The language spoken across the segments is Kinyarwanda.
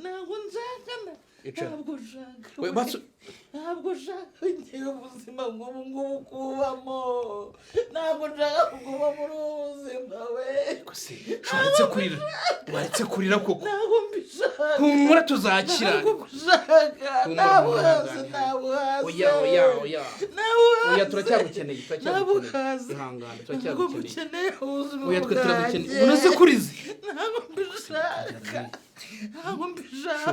ntabwo nshaka ntabwo nshaka ntabwo nshaka ngiye ubuzima nk'ubu ngubu kubamo ntabwo nshaka kuguma muri ubu buzima we waretse kurira koko ntabwo mbishaka humura tuzakira ntabwo mbishaka ntabwo hasi oya turacyagukeneye ihangane ntabwo mukeneye ubuzima bwanjye unaze kurize ntabwo mbishaka ntabwo mbishaka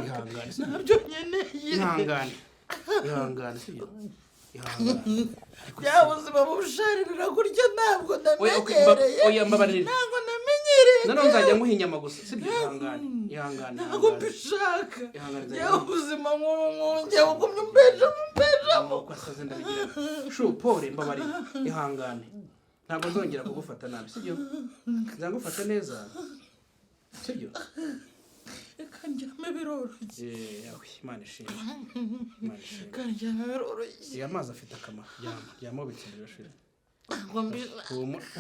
ntabyo nkeneye ihangane sibyo ya buzima busharirira gutya ntabwo namenyereye ntabwo namenyereye nanone nzajya nguha inyama gusa sibyo ihangane ntabwo mbishaka ya buzima nk'ubu ugumye umbejamo shu pole mbabarira ihangane ntabwo nzongera kugufata nabi sibyo nzagufata neza sibyo kanjyame biroroshye Imana ishimwe kanjyame biroroshye iyo amazi afite akamaro ryama ubitsindira shira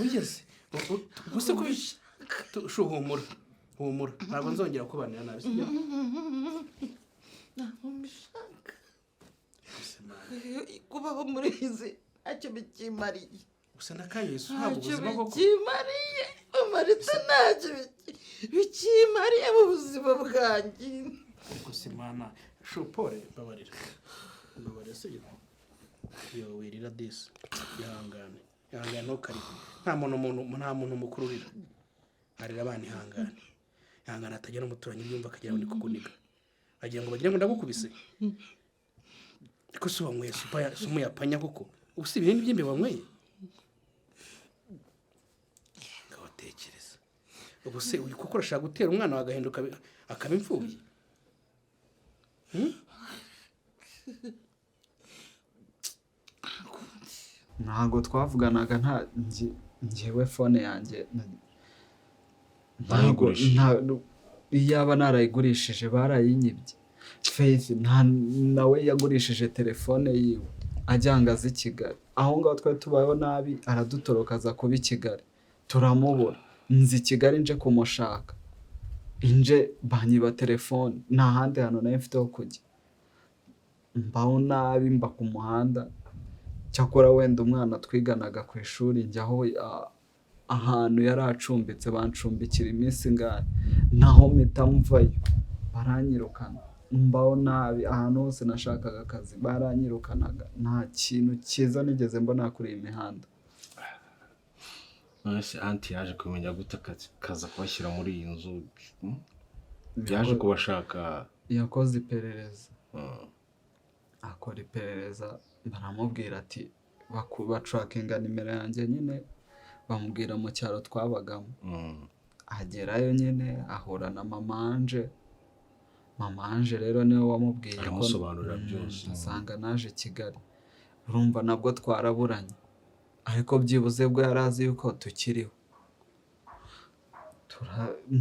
wigeze gusa ko humura ntabwo nzongera kubanira nabi sibyo ntabwo mbishaka kubaho muri izi ntacyo bikimariye gusa n'akayesu ntabwo ubuzima bwo bikimariye umaritse ntacyo bikimariye mu buzima bwanjye gusa Imana shupore mbabarira sibyo yo wirira disi ihangane ntukarire nta muntu mukuru urira arira abana ihangane atagira n'umuturanyi byumva akagira ngo ni kukuniga agira ngo bagire ngo ndagukubise ariko si wanyweye si umuyapanya kuko ubusa ibintu by'imbe wanyweye ngabatekereza ubuse uyu kuko urashaka gutera umwana wagahinduka akaba imfubyi ntabwo twavuganaga njyewe fone yanjye ntabwo iyaba narayigurishije barayinyibye Faith nawe yagurishije telefone yiwe ajyangaza i Kigali aho ngaho twari tubayeho nabi aradutoroka aza kuba i Kigali turamubura nzi i Kigali nje kumushaka inje banyiba telefone nta handi hantu nayo mfite ho kujya mbaho nabi mba ku muhanda cyakora wenda umwana twiganaga ku ishuri njyaho ahantu yari acumbitse bancumbikira iminsi ngari naho mpita mvayo baranyirukana mbaho nabi ahantu hose nashakaga akazi baranyirukanaga nta kintu cyiza nigeze mbona kuri iyi mihanda. Nonese anti yaje kumenya gute kaza kubashyira muri iyi nzu yaje kubashaka yakoze iperereza akora iperereza baramubwira ati batrakinga nimero yanjye nyine bamubwira mu cyaro twabagamo agerayo nyine ahura na mama Anje rero niwe wamubwiye ko aramusobanurira byose asanga naje Kigali urumva nabwo twaraburanye ariko byibuze bwo yarazi yuko tukiriho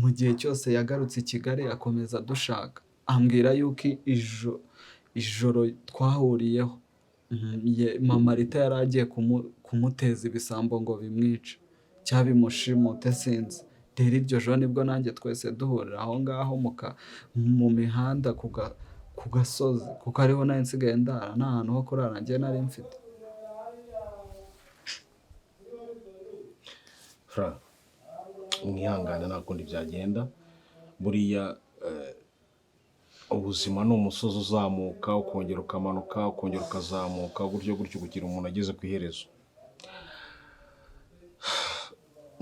mu gihe cyose yagarutse i Kigali akomeza dushaka ambwira yuko ijoro twahuriyeho mama Rita yari agiye kumuteza ibisambo ngo bimwice cyabimushimute sinzi rero ibyo joro nibwo nanjye twese duhurira aho ngaho mu mihanda ku gasozi kuko ariho nayo nsigaye ndara nta hantu ho kurara njye nari mfite. Fra mwihangane nta kundi byagenda buriya ubuzima ni umusozi uzamuka ukongera ukamanuka ukongera ukazamuka gutyo kugira umuntu ageze ku iherezo.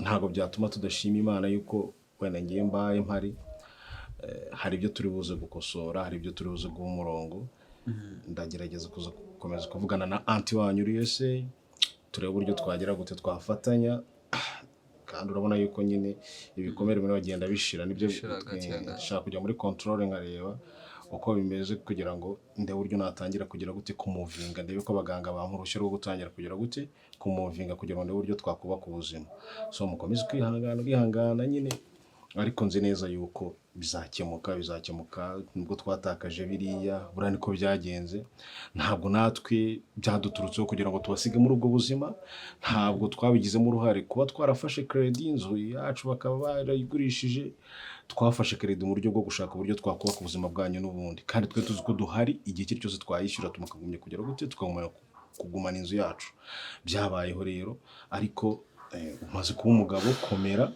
Ntabwo byatuma tudashima Imana yuko wenda ngiye mbaye mpari hari ibyo turi buze gukosora hari ibyo turi buze guha umurongo ndagerageza gukomeza kuvugana na anti wanyu uri USA turebe uburyo twagera gute twafatanya kandi urabona yuko nyine ibikomere muri bagenda bishira nibyo nshaka kujya muri control nkareba uko bimeze kugira ngo nde buryo natangira kugira gute kumuvinga ndebe ko abaganga bampurushye rwo gutangira kugira gute kumuvinga kugira ngo nde buryo twakubaka ubuzima so mukomeze kwihangana nyine ariko nzi neza yuko bizakemuka nubwo twatakaje biriya buriya niko byagenze. Ntabwo natwe byaduturutseho kugira ngo tubasige muri ubwo buzima, ntabwo twabigizemo uruhare kuba twarafashe credit inzu yacu bakaba barayigurishije. Twafashe credit mu buryo bwo gushaka uburyo twakubaka ubuzima bwanyu n'ubundi, kandi twe tuzi ko duhari igihe icyo cyose twayishyura tumakagumye kugera gute kugumana inzu yacu. Byabayeho rero, ariko umaze kuba umugabo komera.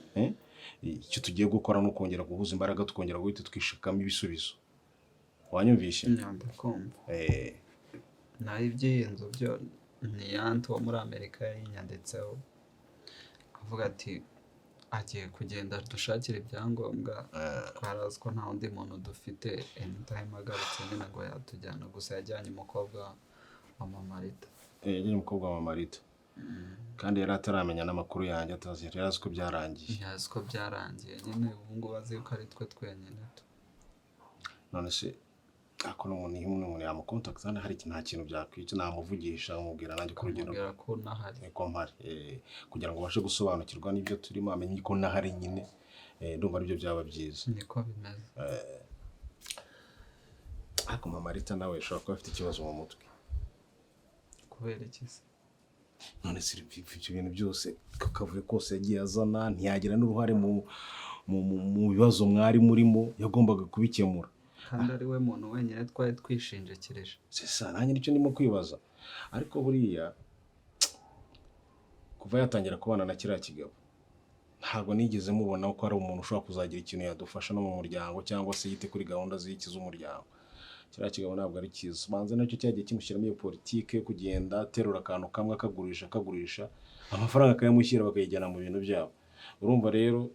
Icyo tugiye gukora ni ukongera guhuza imbaraga, tukongera guhita twishakamo ibisubizo. Wanyumvishe? Ndakumva. Naho iby'iyi nzu byo ni yantu wo muri Amerika yinyanditseho avuga ati agiye kugenda dushakira ibyangombwa, twarazi ko nta undi muntu dufite anytime agarutse nyine ngo yatujyana, gusa yajyanye umukobwa wa Mama Rita. Yajyanye umukobwa wa Mama Rita. Kandi yari ataramenya n'amakuru yanjye, yari azi ko byarangiye. Yazi ko byarangiye nyine, ubu ngubu azi ko ari twe twenyine tu. None se ako n'umuntu yamukontakta hari nta kintu byakwica, namuvugisha umubwira nanjye ko urugero ko nahari ko mpari, kugira ngo ubashe gusobanukirwa n'ibyo turimo, amenye ko nahari nyine. Ndumva aribyo byaba byiza. Niko bimeze. Ako Mama Rita nawe ashobora kuba afite ikibazo mu mutwe. Kubera iki se? None se ibyo bintu byose kavuye kose yagiye azana, ntiyagira n'uruhare mu bibazo mwari murimo, yagombaga kubikemura. Kandi ari we muntu wenyine twari twishinjekereje. Sesa nanjye nicyo ndimo kwibaza. Ariko buriya kuva yatangira kubana na kiriya kigabo, ntabwo nigeze mubona ko ari umuntu ushobora kuzagira ikintu yadufasha no mu muryango, cyangwa se yite kuri gahunda z'ikiza umuryango. Kiriya kigabo ntabwo ari cyiza. Manze nacyo cyagiye kimushyiramo iyo politike, kugenda aterura akantu kamwe akagurisha amafaranga akayamushyira bakayijyana mu bintu byabo. Urumva rero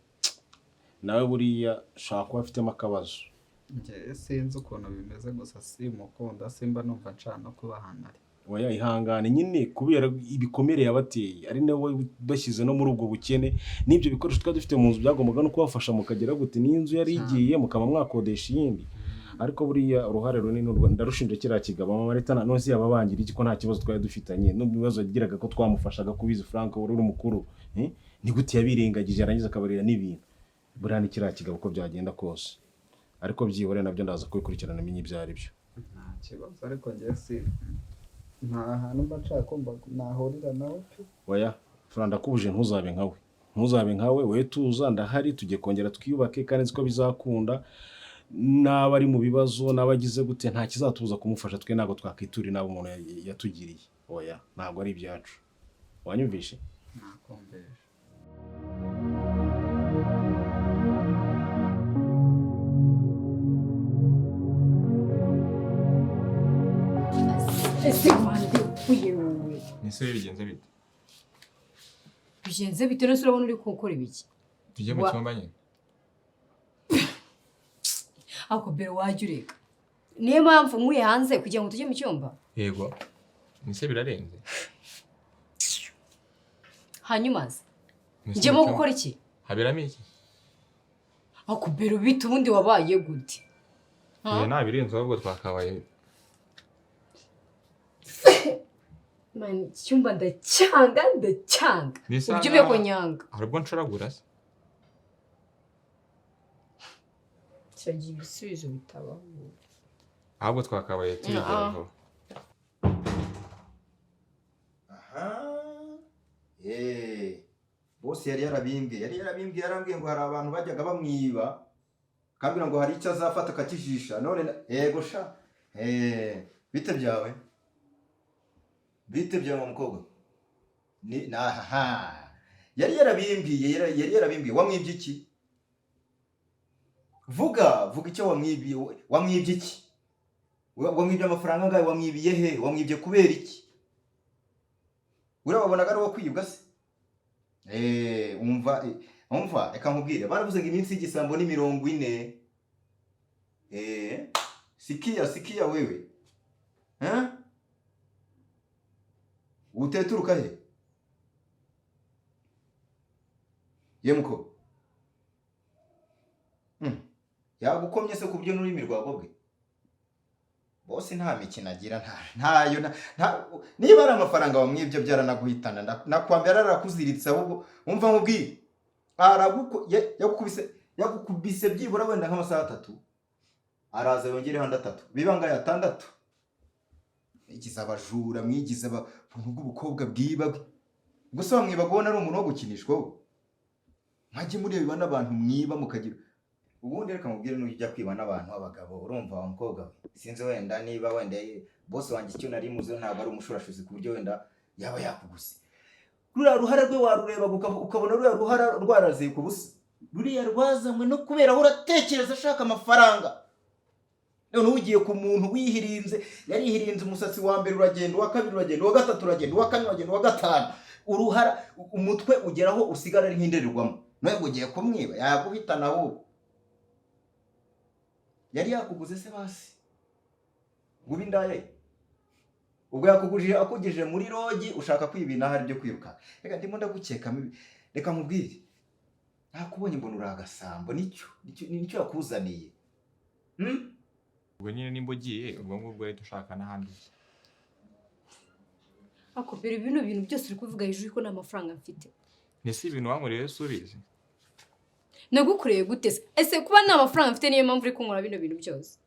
nawe buriya shaka kuba afitemo akabazo. Njye sinzi ukuntu bimeze, gusa simukunda, simba numva nshana kuba hanari. Oya ihangane nyine, kubera ibikomere yabateye ari nawe bashyize no muri ubwo bukene, n'ibyo bikoresho twari dufite mu nzu byagombaga no kubafasha mukagera gute, n'inzu yari igiye mukaba mwakodesha iyindi. Ariko buriya uruhare runini ndarushinja kiriya kigabo. Mama Rita none se yababangira iki ko nta kibazo twari dufitanye, n'ibibazo yagiraga ko twamufashaga kubizi Frank wari uri mukuru. Ni gute yabirengagije arangiza akabarira n'ibintu. Buriya ni kiriya kigabo ko byagenda kose, ariko byihore nabyo ndaza kubikurikirana menye ibyo ari byo. Nta kibazo, ariko njye si nta hantu mba nshaka kumva nahurira nawe pe. Oya Frank ndakubuje ntuzabe nkawe, we tuza ndahari, tugiye kongera twiyubake kandi nzi ko bizakunda. N'aba ari mu bibazo n'abagize gute nta kizatubuza kumufasha, twe ntabwo twakwitura nabo umuntu yatugiriye. Oya ntabwo ari ibyacu. Wanyumvishe? Nakumvishe. Ese mande uye wowe. Nise bigenze bite? Bigenze bite no surabona uri gukora ibiki? Tujye mu cyumba nyine. Ako bero wajureka. Niyo mpamvu nkuye hanze kugira ngo tujye mu cyumba. Yego. Nise birarenze. Hanyuma se. Njyemo gukora iki? Habiramo iki? Ako bero bite ubundi wabaye gute? Nta birenze ahubwo twakabaye. Man, cyumba ndacyanga. Ubyume ko nyanga. Harubwo nshoragura se. Cyagiye ibisubizo bitabaho. Ahubwo twakabaye tubigeraho. Bose yari yarabimbwiye yarambwiye ngo hari abantu bajyaga bamwiba, kambira ngo hari icyo azafata akakijisha. None yego sha. Bite byawe mukobwa? Ni yari yarabimbwiye wamwibye iki? Vuga icyo wamwibye iki? Wamwibye amafaranga ngayo, wamwibiye he? Wamwibye kubera iki? Urababonaga ari wo kwibwa se? Umva reka nkubwire, baravuze ngo iminsi y'igisambo ni 40. Sikia wewe. Uteturuka he? Yemuko. Yagukomye se kubyo n'ururimi rwagobwe? Bose nta mikino agira, ntayo niba ari amafaranga wamwibyo byaranaguhitana, nakwambye arakuziritse. Ahubwo umva nkubwiye, yakukubise yagukubise byibura wenda nk'amasaha 3 araza yongereho andi 3 biba ngaye 6 igize abajura mwigize abantu bw'ubukobwa bwiba gusa bamwiba gona ari umuntu wo gukinishwa mwajye mureba n'abantu mwiba mukagira ubundi reka mubwire n'ujya kwiba n'abantu abagabo urumva wa mukobwa sinzi wenda niba wenda boss wanjye icyo nari muzo ntabwo ari umushurashuzi ku buryo wenda yaba yakuguse ruriya ruhara rwe warureba ukabona ruriya ruhara rwaraziye ku busa ruriya rwazamwe no kubera aho uratekereza ashaka amafaranga none ugiye ku muntu wihirinze yarihirinze umusatsi wa mbere uragenda wa kabiri uragenda wa gatatu uragenda wa kane uragenda wa gatanu uruhara umutwe ugeraho usigara ari nk'indererwamo none ugiye kumwiba yaguhitana ahubwo yari yakuguze se basi ngubi ndaye ubwo yakugujije akugije muri rogi ushaka kwibina hari byo kwiruka reka ndimo ndagukeka reka mubwire nakubonye mbona uragasambo nicyo yakuzaniye ubwo nyine nimba ugiye ubwo ngubwo rero dushaka n'ahandi akopera ibintu byose uri kuvuga hejuru ko nta mafaranga mfite nese ibintu wankoreye se ubizi nagukoreye gute se ese kuba nta mafaranga mfite niyo mpamvu uri kunkora bino bintu byose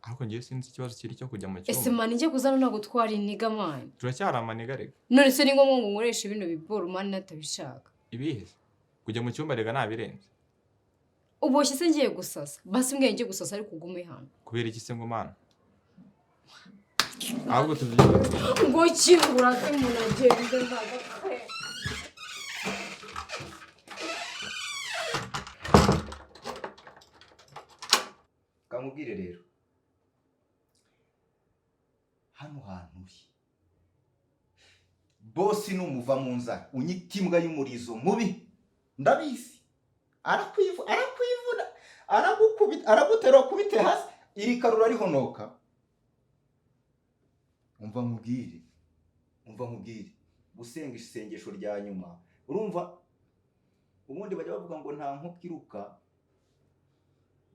ariko ngiye sinzi ikibazo kiri cyo kujya mu cyumba ese mani njye kuzana ntabwo twari iniga mani turacyari amaniga rega none se ni ngombwa ngo nkoreshe bino biboro mani natabishaka ibihe kujya mu cyumba rega nabirenze uboshye se ngiye gusasa basi mbwiye ngiye gusasa ariko ugume hano kubera iki se ngo mana ahubwo tubyigire ngo kingura se umuntu agenda ndagakwe kamubwire rero hano hantu uri bosi numuva mu nzara unyitimbwa y'umurizo mubi ndabizi arakwivuna aragutera kubite hasi iri karura rihonoka umva mubwire gusenga isengesho rya nyuma urumva ubundi bajya bavuga ngo nta nkukiruka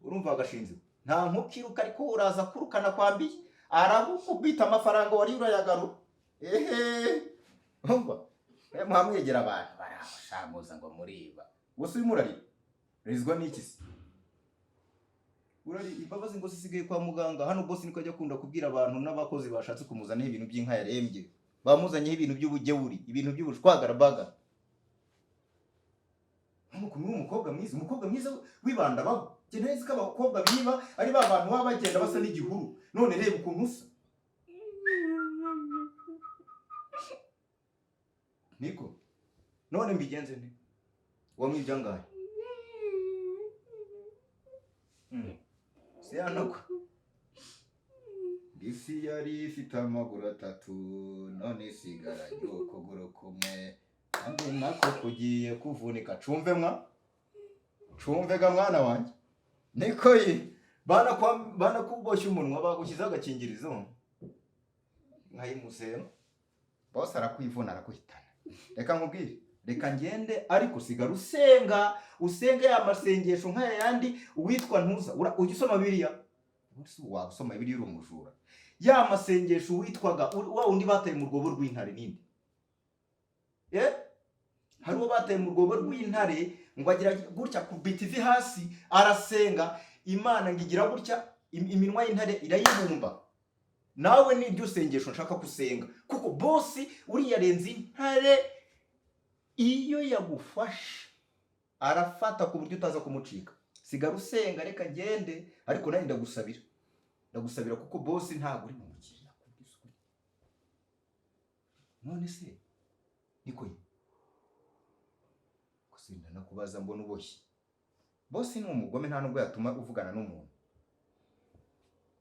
urumva agashinze nta nkukiruka ariko uraza kurukana kwambiye aragukubita amafaranga wari urayagaru umva muhamwegera abantu barashamuza ngo muriba gusa uyu murari rizwa n'iki se urari imbabazi ngo sisigaye kwa muganga hano boss niko ajya kunda kubwira abantu n'abakozi bashatse kumuzanaho ibintu by'inka yarembye bamuzanyeho ibintu by'ubujewuri ibintu by'ubushwagarabaga n'ukuntu umukobwa mwiza wibanda baho nzi ko abakobwa biba ari ba bantu baba bagenda basa n'igihuru none reba ukuntu usa niko none mbigenze nte wamwibye angahe se yanako isi yari ifite amaguru 3 none isigara y'ukuguru kumwe kandi nako kugiye kuvunika cumvega mwana wanjye niko ye bana kuboshya umunwa bagushyize agakingirizo nkayimusema bose arakwivuna arakuhitana reka nkubwire reka ngende ariko sigara usenga ya masengesho nkaya yandi uwitwa ntuza ujya usoma Bibiliya waba usoma Bibiliya uri umujura ya masengesho witwaga wa undi bataye mu rwobo rw'intare ninde hari uwo bataye mu rwobo rw'intare ngo agira gutya kubita ivi hasi arasenga Imana ngigira gutya iminwa y'intare irayibumba nawe ni byo sengesho nshaka kusenga kuko bosi uri yarenze intare iyo yagufashe arafata ku buryo utaza kumucika sigara usenga reka gende ariko nari ndagusabira kuko bosi ntabwo uri mu mukiriya none se niko gusinda nakubaza mbona uboshye bosi ni umugome nta nubwo yatuma uvugana n'umuntu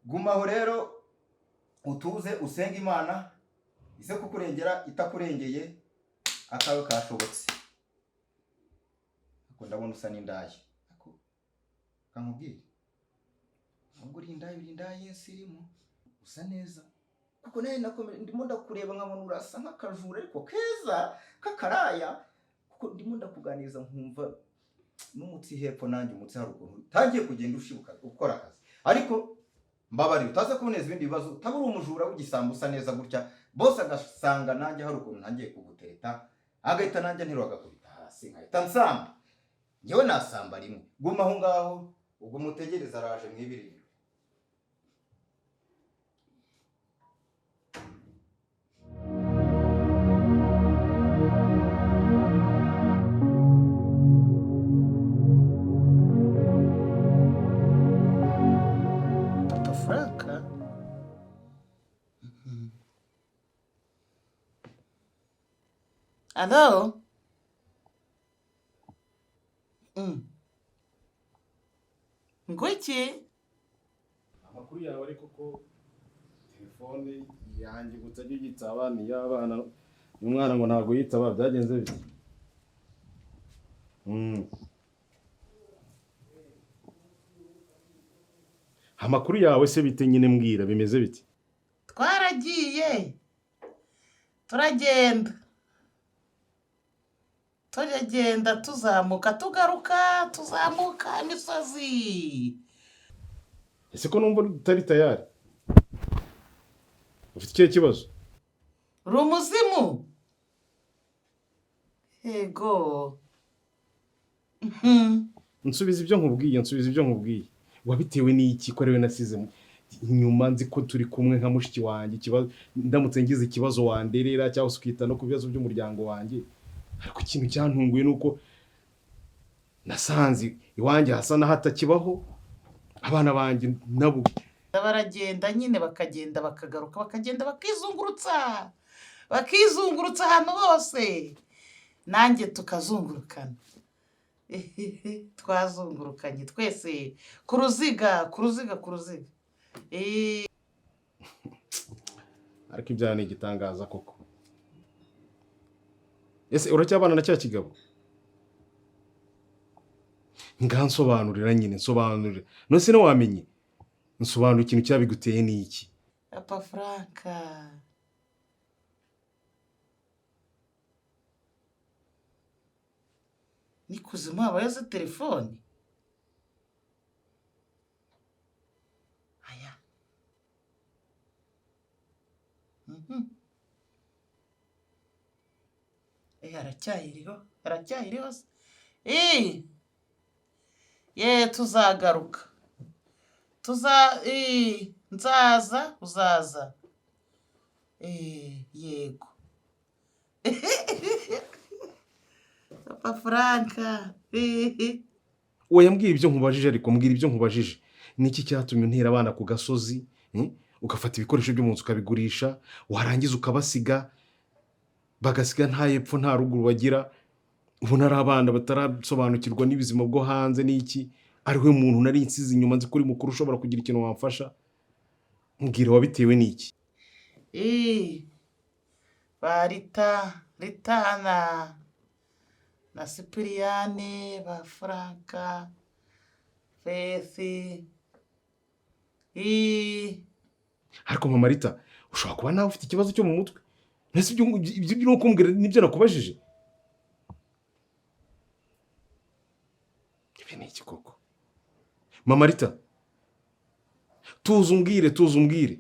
gumaho rero utuze usenga Imana ise kukurengera itakurengeye akawe kashobotse ako ndabona usa n'indaye ako kamubwire ngo uri indaye nsirimo usa neza kuko naye ndimo ndakureba nkabona urasa nk'akajura ariko keza kakaraya kuko ndimo ndakuganiza nkumva n'umutsi hepfo nanjye umutsi haruguru tangiye kugenda ushibuka ukora akazi ariko mbabari utaza kuboneza ibindi bibazo utabura umujura w'igisambu usa neza gutya bose agasanga nanjye haruguru ntangiye kugutereta agahita nanjye nterura agakubita hasi nkahita nsamba njyewe nasamba rimwe guma aho ngaho ubwo mutegereza araje mwibirire. Papa Franka. Hello? Ngwiki? amakuru yawe ariko ko telefone yanjye gutajya yitaba ni y'abana umwana ngo ntago yitaba byagenze bite? Amakuru yawe se bite nyine mbwira bimeze bite? Twaragiye. Turagenda tuzamuka tugaruka tuzamuka imisozi. Ese ko numva utari tayari? Ufite ikihe kibazo? Rumuzimu. Ego. Nsubiza ibyo nkubwiye. Wabitewe n'iki ko rewe nasize inyuma nzi ko turi kumwe nka mushiki wanjye kibazo ndamutse ngize ikibazo wanderera cyangwa ukita no ku bibazo by'umuryango wanjye. Ariko ikintu cyantunguye nuko nasanze iwanjye hasa na hatakibaho abana banjye nabo baragenda nyine bakagenda bakagaruka bakagenda bakizungurutsa ahantu hose nanjye tukazungurukana. Twazungurukanye twese ku ruziga. Ariko ibyaha ni igitangaza koko. Ese uracyabana na cya kigabo? Ngansobanurira nyine nsobanurira. Nose no wamenye. Nsobanura ikintu cyabiguteye ni iki? Papa Franka. Ni kuzimu habaye telefone. Aya. Aracyayiriho se. Tuzagaruka. Nzaza uzaza. Yego. Papa Franka. Oya mbwira ibyo nkubajije ariko mbwira ibyo nkubajije. Niki cyatumye untera abana ku gasozi? Ugafata ibikoresho byo mu nzu ukabigurisha, warangiza ukabasiga bagasiga nta yepfo nta ruguru bagira. Ubu nari abana batarasobanukirwa n'ibizima bwo hanze n'iki. Ariwe muntu nari insize inyuma nzi kuri mukuru ushobora kugira ikintu wamfasha. Mbwira wabitewe n'iki? Ritana na Sipiriyane ba Franka Fethi. Ariko mama Rita ushobora kuba nawe ufite ikibazo cyo mu mutwe. Nese ibyo no kumbwira nibyo nakubajije. Ibi ni iki koko? Mama Rita tuza umbwire.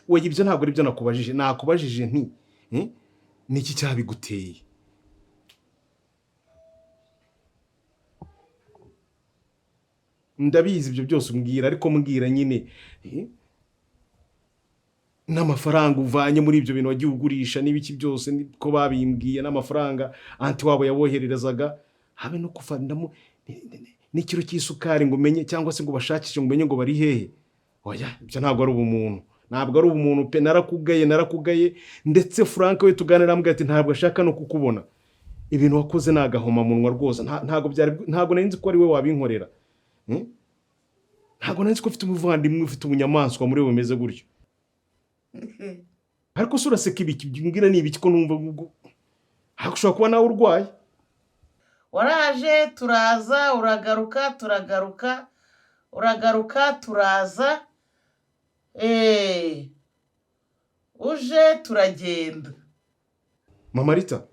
Oya ibyo ntabwo ari byo nakubajije. Nakubajije nti niki cyabiguteye? Ndabizi ibyo byose umbwira ariko mbwira nyine n'amafaranga uvanye muri ibyo bintu wagiye ugurisha n'ibiki byose niko babimbwiye n'amafaranga anti wabo yabohererezaga habe no kuvandamo n'ikiro cy'isukari ngo umenye cyangwa se ngo bashakishe ngo umenye ngo bari hehe. Oya ibyo ntabwo ari ubumuntu pe. Narakugaye ndetse Frank we tuganira ambwira ati ntabwo ashaka no kukubona. Ibintu wakoze nagahoma munwa rwose ntabwo nari nzi ko ari we wabinkorera. Ntabwo nari nzi ko ufite umuvandimwe ufite ubunyamaswa muri we bumeze gutyo. Ariko se uraseka ibiki mbwira ni ibiki ko numva ubwo ushobora kuba nawe urwaye. Waraje turaza uragaruka turaza uje turagenda. Mama Rita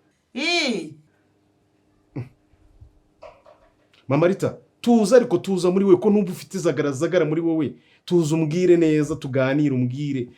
tuza ariko tuza muri we ko numva ufite zagara muri wowe. Tuza umbwire neza tuganire umbwire.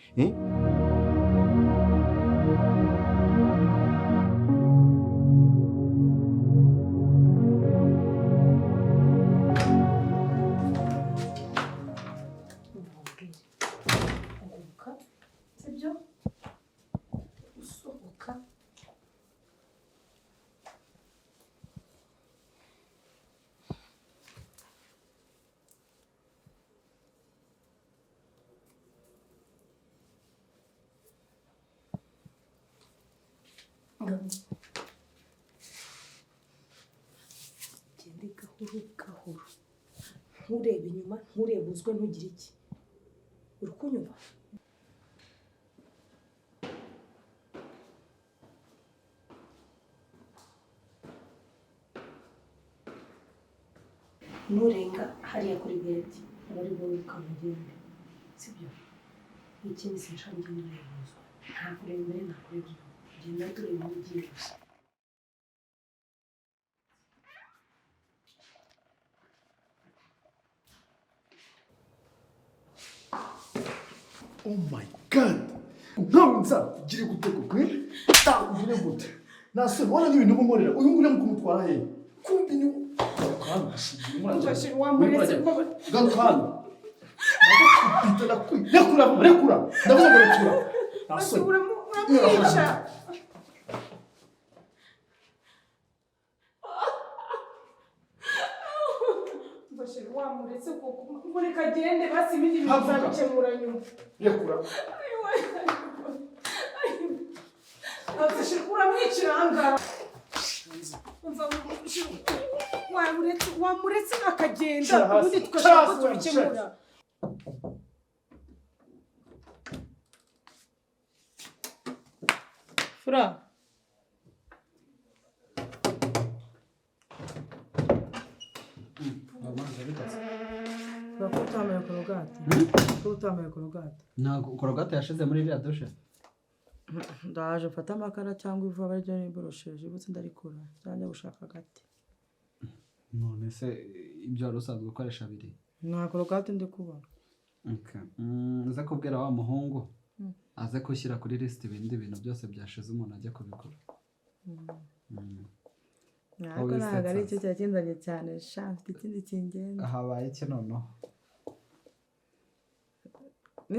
gende gahoro gahoro nturebe inyuma nturebe uzwe ntugire iki uri kunyumva nurenga hariya kuri gate muri bo ukamugenda sibyo ikindi sinshanje n'ubuyobozi nta kurembere nta kureba genda tureba ugiye gusa Oh my god! Ntabwo gire gutego kwe tagire gute nasoni wana n'ibintu bumorera uyu ngure mu kumutwara he kumbi ni ufashe wamuretse galukana rekura ndavuga rekura nasoni uramwica ufashe wamuretse kuko reka agende basi ibindi bintu bizabikemura nyuma rekura uramwicira ahangaha wamuretse akagenda ubundi tugashaka ko tubikemura fura utambaye korogate ntabwo korogate yashize muri iriya dushe ndaje mfata amakara cyangwa ivu aba aribyo niborosheje ubutse ndarikura nzajya gushaka agati none se ibyo wari usanzwe ukoresha biri nta korogate ndi kubona uze kubwira wa muhungu aze gushyira kuri lisiti ibindi bintu byose byashize umuntu ajya kubikora ntabwo ntabwo ari icyo cyakinzanye cyane sha mfite ikindi kingenza habaye iki noneho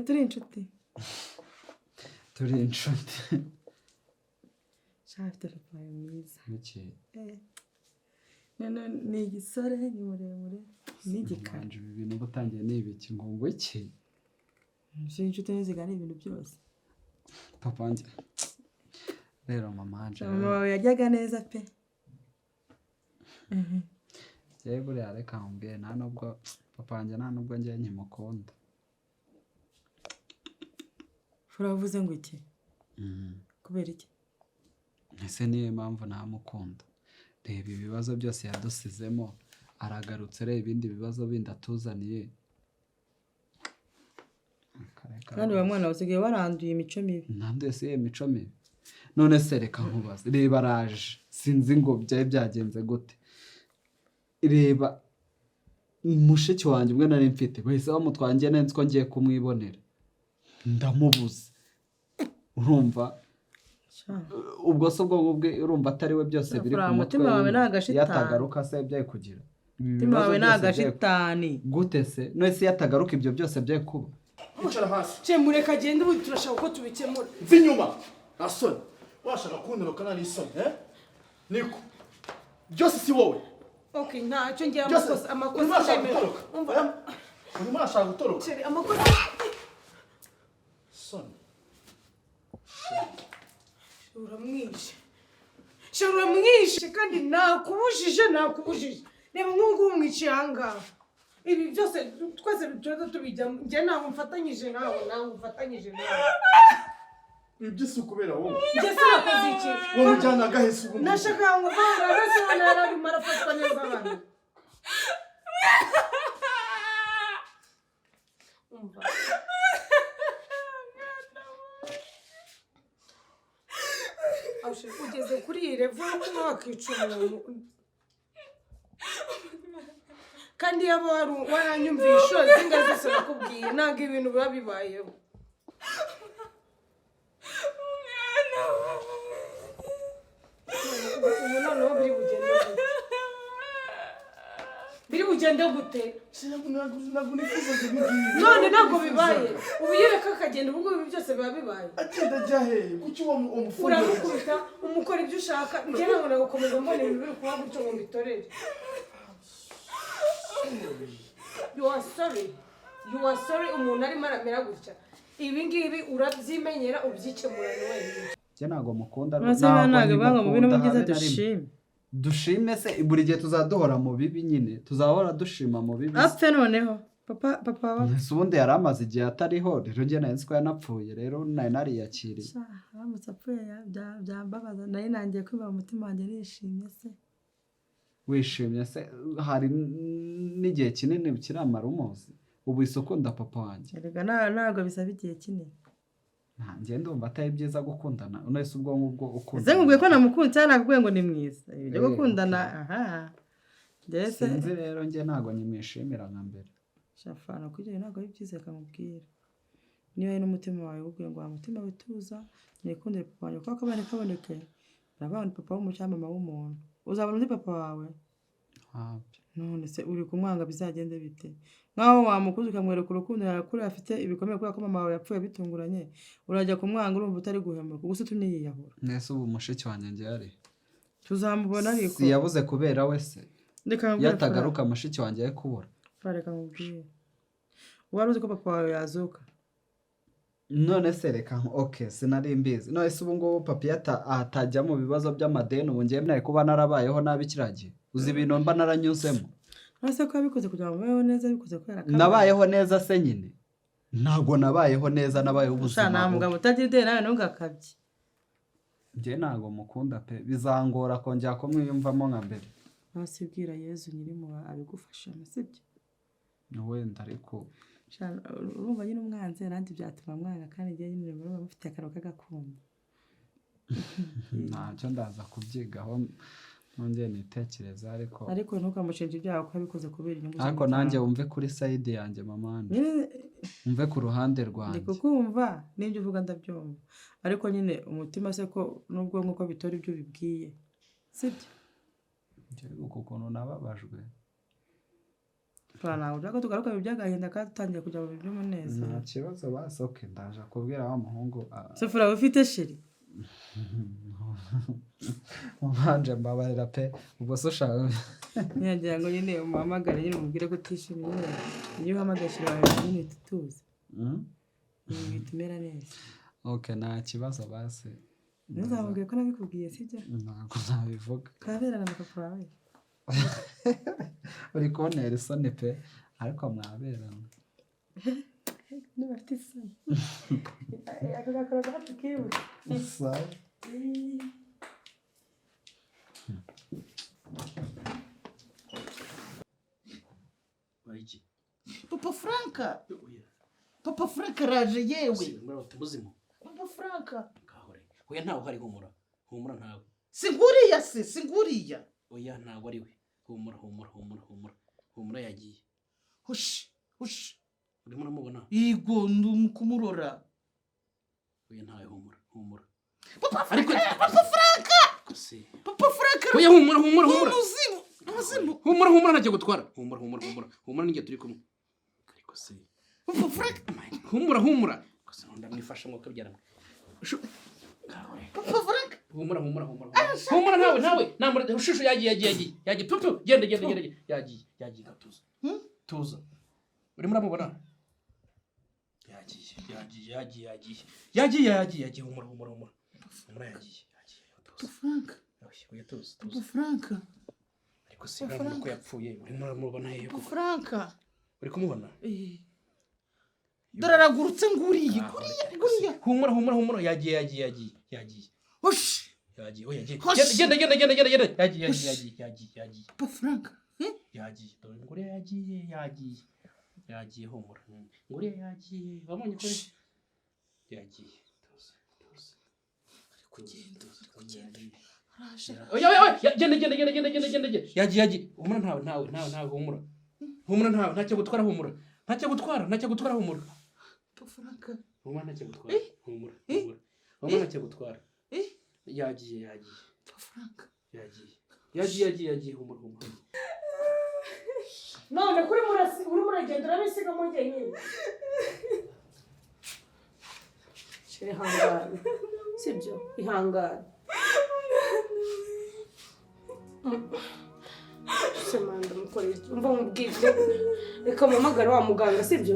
turi inshuti turi inshuti sha mfite papaye mwiza n'iki ni igisore ni muremure ni igikara ibi bintu uba utangiye ni ibiki ngo iki si inshuti ntizigana ibintu byose papa wanjye rero mama wanjye mama wawe yajyaga neza pe yewe buriya reka nkubwire nta nubwo papa wanjye nta nubwo njye nkimukunda uravuze ngo iki kubera iki ese niyo mpamvu ntamukunda reba ibibazo byose yadusizemo aragarutse reba ibindi bibazo bindi atuzaniye kandi uwo mwana usigaye waranduye imico mibi ntanduye si imico mibi none se reka nkubaze reba araje sinzi ngo byari byagenze gute reba mushiki wanjye umwe nari mfite bahise bamutwangiye neza ko ngiye kumwibonera ndamubuze urumva ubwo se ubwo bwe urumva atari we byose biri ku mutwe yatagaruka se byaye kugira umutima wawe ni agashitani gute se none se yatagaruka ibyo byose byaye kuba icara hasi mureka agende ubu turashaka ko tubikemura mva inyuma nasoni washaka kunturuka nari isoni niko byose si wowe okay ntacyo ngiye amakosa urimo urashaka gutoroka amakosa soni uramwishe kandi nakubujije reba nk'ubu umwiciye ahangaha ibi byose twese tuba tubijyamo njye ntabwo mfatanyije nawe ibyo si ukubera wowe njye sinakoze iki wowe ujyana agahese ubundi nashakaga ngo vanga agahese ubona yari arimo arafatwa neza abantu ugeze kuri iyi revo yo kuba wakica umuntu kandi yaba waranyumvisha zinga zose nakubwiye ntabwo ibintu biba bibayeho ubu noneho biri bugende gute none ntabwo bibaye ubu yereka akagenda ubu ngubu byose biba bibaye agenda ajya he kuki umufunga uramukubita umukora ibyo ushaka njye ntabwo nagukomeza mbona ibintu biri kuba gutyo ngo mbitorere you are sorry umuntu arimo aramera gutya ibi ngibi urabyimenyera ubyikemurana wenyine njye ntabwo mukunda ntabwo banga mu bintu byiza dushime dushime se buri gihe tuzaduhora mu bibi nyine tuzahora dushima mu bibi apfe noneho papa wawe ubundi yari amaze igihe atariho rero njye nari nzi ko yanapfuye rero nari nariyakiriye aramutse apfuye byambabaza nari nangiye kwibara umutima wanjye nishimye se wishimye se hari n'igihe kinini kiramara umuzi ubu ukunda papa wanjye erega ntabwo bisaba igihe kinini ntange ndumva atari byiza gukundana unese ubwo ngubwo ukunda ese nkubwiye ko namukunda cyane nakubwiye ngo ni mwiza ibyo gukundana sinzi rero njye ntabwo nyimwishimira nka mbere shafana kugira ngo ntabwo ari byiza akamubwira niba ari n'umutima wawe ubwira ngo wa mutima wituza nikundire papa wanjye kuko akabane kaboneke urabona papa w'umucyama mama w'umuntu uzabona undi papa wawe none se uri kumwanga bizagende bite nkaho wamukuze ukamwereka urukundo yarakuri afite ibikomeye kubera ko mama wawe yapfuye bitunguranye urajya kumwanga urumva utari guhemuka gusa tuniyiyahura nese ubu mushiki wanjye njyari tuzamubona ariko si yabuze kubera we se yatagaruka mushiki wanjye ye kubura reka mubwire wari uzi ko papa wawe yazuka none se reka sinari mbizi none se ubu ngubu papi atajya mu bibazo by'amadeni ubu ngewe nari kuba narabayeho nabi kiragiye uzi ibintu mba naranyuzemo nase ko yabikoze kugira ngo mubeho neza bikoze kubera ko nabayeho neza se nyine ntabwo nabayeho neza nabayeho ubuzima nta mugabo utagira ideni nawe ntugakabye njye ntabwo mukunda pe bizangora kongera kumwiyumvamo nka mbere ntasibwira yezu nyir'impuhwe abigufasha sibyo wenda ariko urumva nyine umwanzi nanjye byatuma mwanga kandi igihe nyine muba mufite akantu k'agakumba ntacyo ndaza kubyigaho nongeye nitekereza ariko ntukamushinje ibyaha ko abikoze kubera inyungu ariko nanjye wumve kuri sayidi yanjye mamani wumve ku ruhande rwanjye ndi kukumva n'ibyo uvuga ndabyumva ariko nyine umutima se ko n'ubwonko ko bitora ibyo ubibwiye sibyo uku kuntu nababajwe ntabwo ushaka ko tugaruka mu by'agahinda kandi dutangiye kujya mu bintu by'umunezero nta kibazo basohoke ndaje kubwira wa muhungu sefura ufite sheri mubanje mbabarira pe ubwo se ushaka ntiyagira ngo nyine umuhamagare nyine umubwire ko utishimiye iyo uhamagaye sheri wawe nyine tutuze bitumera neza nta kibazo base ntuzamubwire ko nabikubwiye sibyo ntabwo nabivuga kaberana na papa wawe uri kubonera isoni pe ariko mwaberana niba afite isoni aka gakora gato kibuze papa franka araje yewe papa franka oya ntawe uhari humura ntawe singuriya oya ntabwo ari we humura yagiye hushi urimo uramubona yego kumurora oya ntawe humura papa franka oya humura humura ntacyo gutwara humura n'igihe turi kumwe ariko se papa franka humura gusa ndamwifasha ngo kabyara papa franka humura ntawe namure ushusho yagiye tutu genda yagiye tuza urimo uramubona yagiye humura yagiye papa franka ariko se urabona ko yapfuye urimo uramubona hehe papa franka uri kumubona dore aragurutse nguriya humura yagiye hushi genda yagiye papa franka yagiye dore nguriya yagiye humura nguriya yagiye wabonye ko yagiye kugenda genda yagiye humura ntawe humura ntawe ntacyo gutwara humura papa franka humura ntacyo gutwara humura ntacyo gutwara yagiye papa franka yagiye humura none kuri muragenda urabisiga mu gihe nyine ihangane sibyo ihangane semanda mukorera umva mubwire reka mpamagare wa muganga sibyo